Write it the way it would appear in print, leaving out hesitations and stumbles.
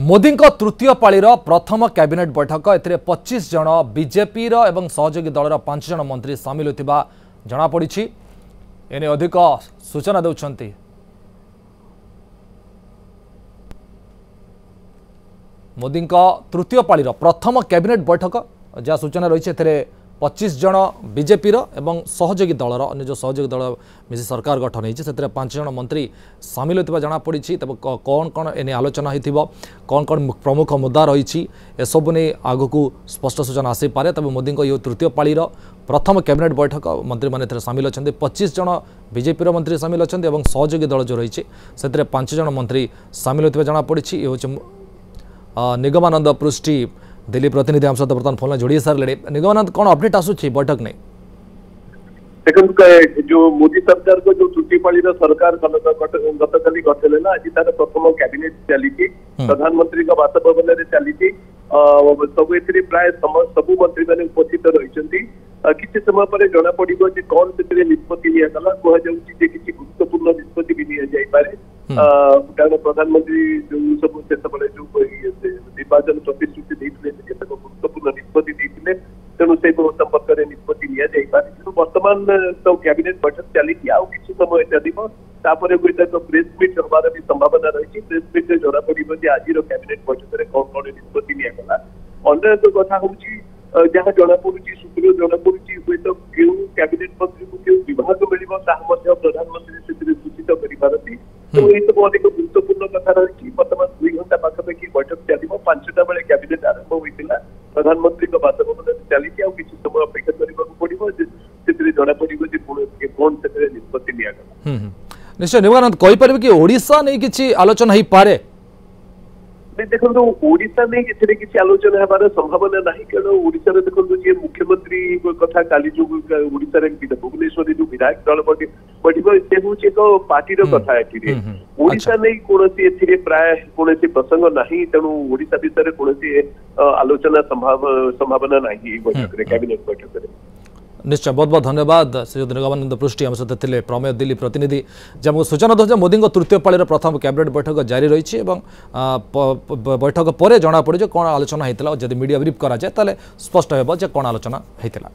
मोदी तृतीय पाळीर प्रथम कैबिनेट बैठक ए 25 जन बीजेपी एवं सहयोगी दलर 5 जन मंत्री सामिल होता जमापड़ी। एने अधिक सूचना देउछंती मोदी तृतीय पाळीर प्रथम कैबिनेट बैठक जहाँ सूचना रही 25 जन बीजेपी एवं सहयोगी दलर अन्य जो सहयोगी दल मिसी सरकार गठन होती से 5 जन मंत्री सामिल होता जमापड़ी। तब कौन कौन एने आलोचना हो कौन कौन प्रमुख मुद्दा रही एसबू नहीं आग को स्पष्ट सूचना आसीपे। तब मोदी ये तृतीय पाळीर प्रथम कैबिनेट बैठक मंत्री मैंने सामिल अच्छा 25 जन बीजेपी मंत्री सामिल अच्छा सहयोगी दल जो रही से 5 जन मंत्री सामिल होता जमापड़ी। ये हूँ निगमानंद पृष्टि दिल्ली प्रतिनिधि आम सहित बर्तमान फोन जोड़ी सारे। निगमानंद कौन अपडेट आसूची बैठक नहीं देखो जो मोदी सरकार को जो तृतीय पाळीर सरकार गतकाली गठन है आज तार प्रथम कैबिनेट चली प्रधानमंत्री बासभवन में चली सब ए प्राय सबू मंत्री मैंने उपस्थित रही किसी समय पर जना पड़े कौन से निष्पत्ति निगला कहुच्छी किसी गुरुत्वपूर्ण निष्पत्ति भी निपारे कारण प्रधानमंत्री जो सब से जो निर्वाचन प्रतिश्रुति देते गुरुत्वपूर्ण निष्पत्ति तेणु से संपर्क में निष्पत्ति निपारे बर्तमान तो कैबिनेट बैठक चली किसी समय चलिपर प्रेस मीट हमार भी संभावना रही प्रेस मीट जना पड़े आज कैबिनेट बैठक में कौन कौन निष्पत्ति निगला अन्य एक कथा हूँ जहाँ जना पड़ी सूत्र जना पड़ी हुए तो क्यों कैबिनेट मंत्री को क्यों विभाग मिल प्रधानमंत्री से सूचित करपारती तो ये सब अधिक गुरुत्वपूर्ण कथा रही बर्तमान 2 घंटा पाखापाखि बैठक चलो 5टा बेले कैबिनेट आरंभ होता प्रधानमंत्री बासभवन चली किसी समय अपेक्षा करने पड़ो जना पड़े कौन से निष्पत्ति निगला। निश्चय निगमानंद कहीपर कि ओडिशा नहीं किसी आलोचना हो पारे देखो ओडिशा नहीं किसी आलोचना हमार संभावना ना कारण ओडिशा देखो जी मुख्यमंत्री कथा काली जो ओडिशा भुवनेश्वर जो विधायक दल बढ़ से हूँ एक पार्टी कथा ए ओडिशा नहीं कौन प्राय कौन प्रसंग ना तेणु ओडिशा विषय कौन आलोचना संभावना ना बैठक कैबिनेट बैठक में। निश्चय बहुत बहुत धन्यवाद श्री निगमानंद पृष्टि आम सहित थे प्रमेय दिल्ली प्रतिनिधि जब सूचना दे मोदी तृतीय पाळीर प्रथम कैबिनेट बैठक जारी रही बैठक पर जना पड़े कौन आलोचना होता जब मीडिया ब्रीफ कराए स्पष्ट हो कौन आलोचना होता।